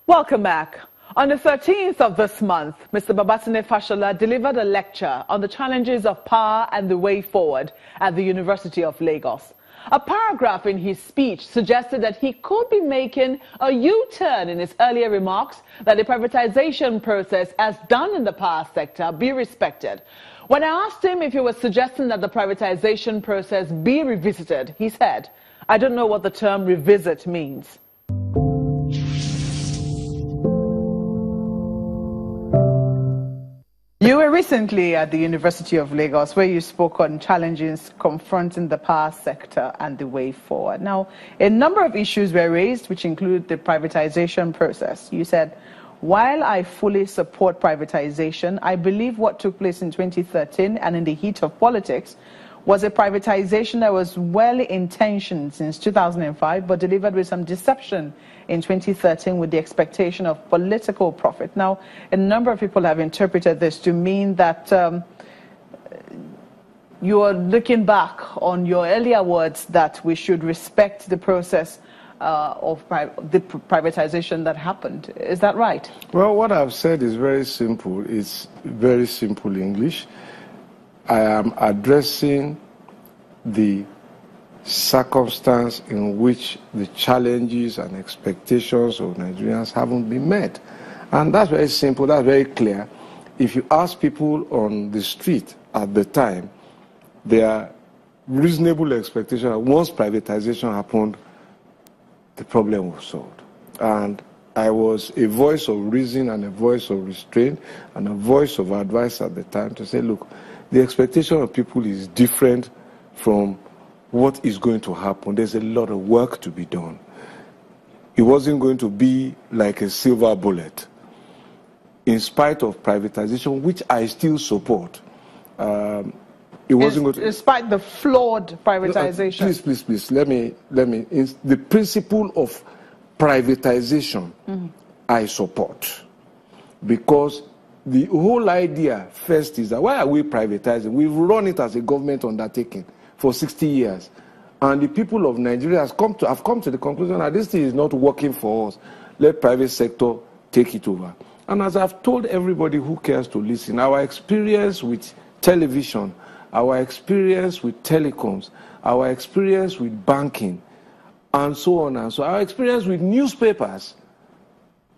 Welcome back. On the 13th of this month, Mr. Babatunde Fashola delivered a lecture on the challenges of power and the way forward at the University of Lagos. A paragraph in his speech suggested that he could be making a U-turn in his earlier remarks that the privatization process, as done in the power sector, be respected. When I asked him if he was suggesting that the privatization process be revisited, he said, "I don't know what the term revisit means." You were recently at the University of Lagos where you spoke on challenges confronting the power sector and the way forward. Now, a number of issues were raised, which include the privatization process. You said, "While I fully support privatization, I believe what took place in 2013 and in the heat of politics was a privatization that was well-intentioned since 2005, but delivered with some deception in 2013 with the expectation of political profit." Now, a number of people have interpreted this to mean that you are looking back on your earlier words that we should respect the process of the privatization that happened. Is that right? Well, what I've said is very simple. It's very simple English. I am addressing the circumstance in which the challenges and expectations of Nigerians haven't been met. And that's very simple, that's very clear. If you ask people on the street at the time, their reasonable expectation that once privatization happened, the problem was solved. And I was a voice of reason and a voice of restraint and a voice of advice at the time to say, look, the expectation of people is different from what is going to happen. There's a lot of work to be done. It wasn't going to be like a silver bullet. In spite of privatization, which I still support, it wasn't going to... Despite the flawed privatization. Please, let me... The principle of privatization, I support. Because the whole idea first is that why are we privatizing? We've run it as a government undertaking for 60 years. And the people of Nigeria have come to the conclusion that this thing is not working for us. Let private sector take it over. And as I've told everybody who cares to listen, our experience with television, our experience with telecoms, our experience with banking, and so on and so on, our experience with newspapers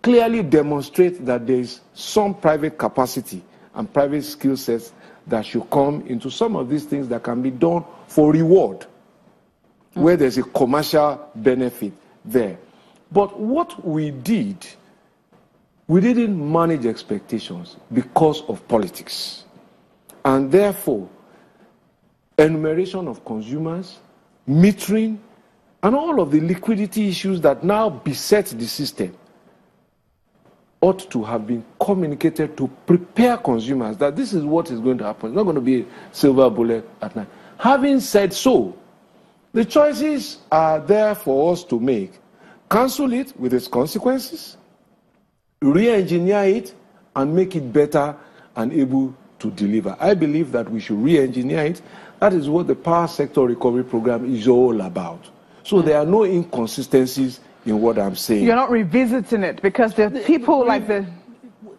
clearly demonstrate that there is some private capacity and private skill sets that should come into some of these things that can be done for reward, where there's a commercial benefit there. But what we did, we didn't manage expectations because of politics. And therefore, enumeration of consumers, metering, and all of the liquidity issues that now beset the system ought to have been communicated to prepare consumers that this is what is going to happen. It's not going to be a silver bullet at night. Having said so, the choices are there for us to make. Cancel it with its consequences, re-engineer it, and make it better and able to deliver. I believe that we should re-engineer it. That is what the Power Sector Recovery Program is all about. So there are no inconsistencies in what I'm saying. You're not revisiting it because there are people like the...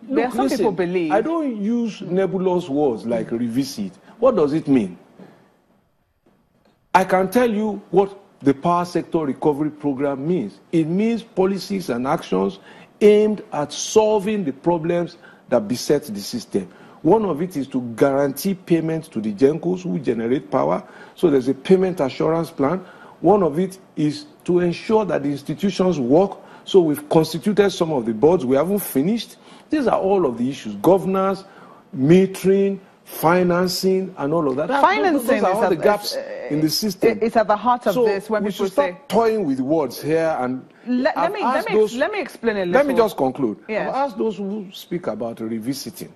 There are some people believe... I don't use nebulous words like revisit. What does it mean? I can tell you what the Power Sector Recovery Program means. It means policies and actions aimed at solving the problems that beset the system. One of it is to guarantee payment to the gencos who generate power. So there's a payment assurance plan. One of it is to ensure that the institutions work. So we've constituted some of the boards. We haven't finished. These are all of the issues. Governance, metering, financing, and all of that. Financing those are all the gaps in the system. It's at the heart of this when people say... stop toying with words here and... Let me explain a little. Let me just conclude. Yes. I've asked those who speak about revisiting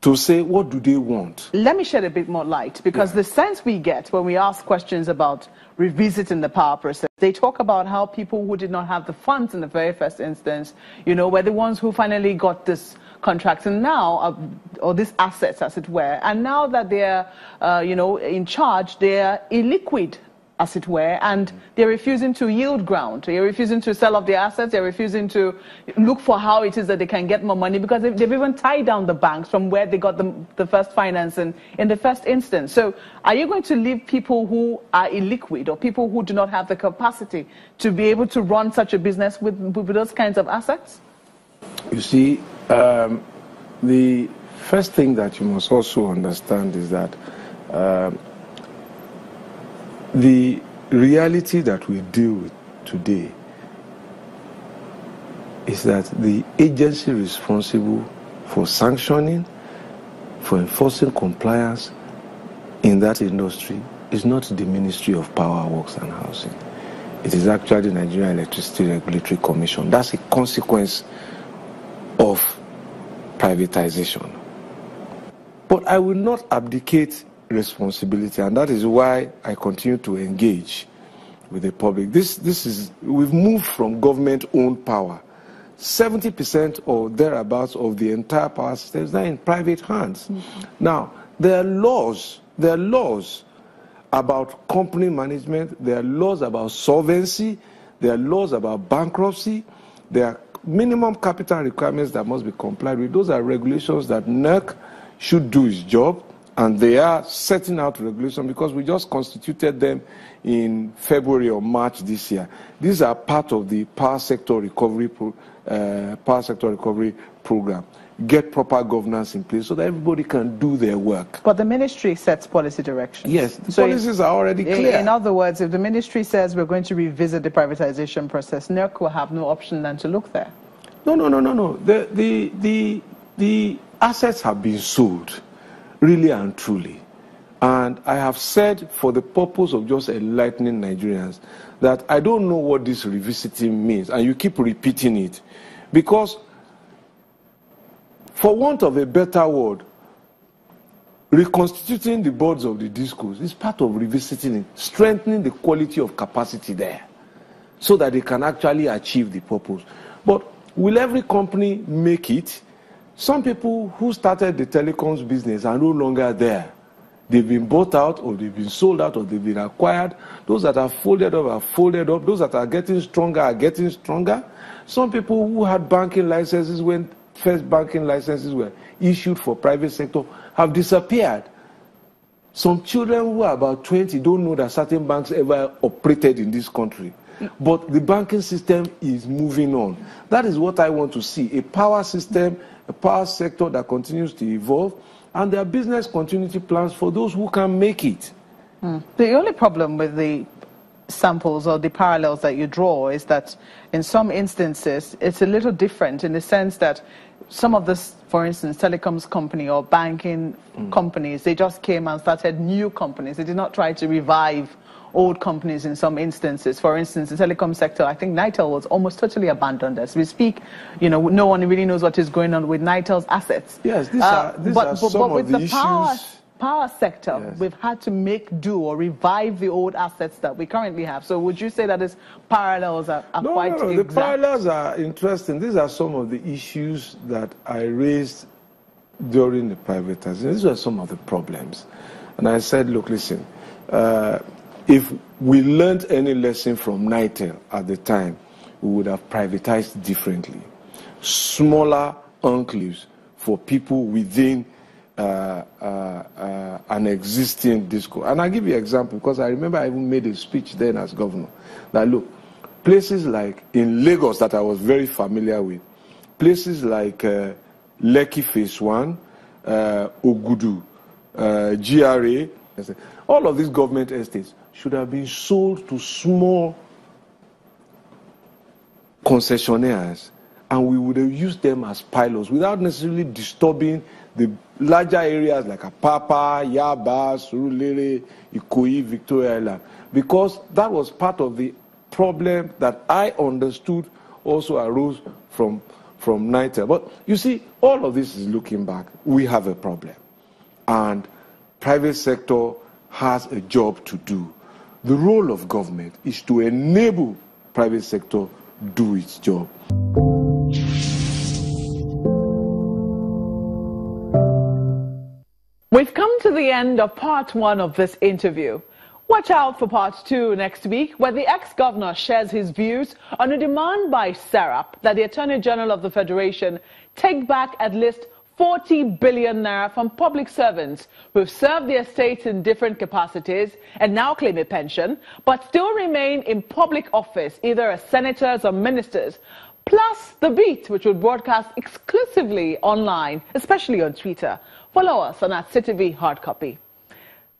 to say, what do they want? Let me shed a bit more light, because the sense we get when we ask questions about revisiting the power process, they talk about how people who did not have the funds in the very first instance, you know, were the ones who finally got this contract, and now, or these assets, as it were, and now that they're, you know, in charge, they're illiquid as it were, and they're refusing to yield ground. They're refusing to sell off their assets. They're refusing to look for how it is that they can get more money, because they've even tied down the banks from where they got the first financing in the first instance. So are you going to leave people who are illiquid, or people who do not have the capacity to be able to run such a business with those kinds of assets? You see, the first thing that you must also understand is that the reality that we deal with today is that the agency responsible for sanctioning, for enforcing compliance in that industry is not the Ministry of Power, Works and Housing. It is actually the Nigerian Electricity Regulatory Commission. That's a consequence of privatization. But I will not abdicate responsibility, and that is why I continue to engage with the public. We've moved from government-owned power. 70% or thereabouts of the entire power system is now in private hands. Now, there are laws about company management, there are laws about solvency, there are laws about bankruptcy, there are minimum capital requirements that must be complied with. Those are regulations that NERC should do its job, and they are setting out regulations because we just constituted them in February or March this year. These are part of the power sector recovery program. Get proper governance in place so that everybody can do their work. But the ministry sets policy direction. Yes, the policies are already clear. In other words, if the ministry says we're going to revisit the privatization process, NERC will have no option than to look there. No. The assets have been sold, really and truly. And I have said, for the purpose of just enlightening Nigerians, that I don't know what this revisiting means, and you keep repeating it. Because, for want of a better word, reconstituting the boards of the discos is part of revisiting it, strengthening the quality of capacity there, so that they can actually achieve the purpose. But will every company make it? Some people who started the telecoms business are no longer there. They've been bought out, or they've been sold out, or they've been acquired. Those that are folded up are folded up. Those that are getting stronger are getting stronger. Some people who had banking licenses when first banking licenses were issued for private sector have disappeared. Some children who are about 20 don't know that certain banks ever operated in this country. But the banking system is moving on. That is what I want to see. A power system, a power sector that continues to evolve, and there are business continuity plans for those who can make it. The only problem with the samples or the parallels that you draw is that in some instances it's a little different, in the sense that some of this, for instance, telecoms company or banking companies, they just came and started new companies. They did not try to revive old companies in some instances. For instance, the telecom sector, I think Nitel was almost totally abandoned as we speak. You know, no one really knows what is going on with Nitel's assets. Yes, these are some of the issues. Power sector, yes, we've had to make do or revive the old assets that we currently have. So would you say that these parallels are quite exact? The parallels are interesting. These are some of the issues that I raised during the privatization. These were some of the problems. And I said, look, listen, if we learned any lesson from Nitel at the time, we would have privatized differently. Smaller enclaves for people within an existing disco. And I'll give you an example, because I remember I even made a speech then as governor. That look, places like in Lagos that I was very familiar with, places like Lekki Phase 1, Ogudu, GRA, all of these government estates should have been sold to small concessionaires, and we would have used them as pilots without necessarily disturbing the larger areas like Apapa, Yaba, Surulere, Ikoyi, Victoria Island, because that was part of the problem that I understood also arose from Nitel. But you see, all of this is looking back. We have a problem, and private sector has a job to do. The role of government is to enable private sector do its job. We've come to the end of part one of this interview. Watch out for part 2 next week, where the ex-governor shares his views on a demand by SERAP that the Attorney General of the Federation take back at least 40 billion naira from public servants who have served their states in different capacities and now claim a pension, but still remain in public office, either as senators or ministers. Plus The Beat, which will broadcast exclusively online, especially on Twitter. Follow us on our CTV hard copy.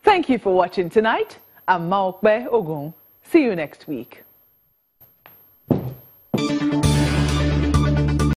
Thank you for watching tonight. I'm Maokbe Ogun. See you next week.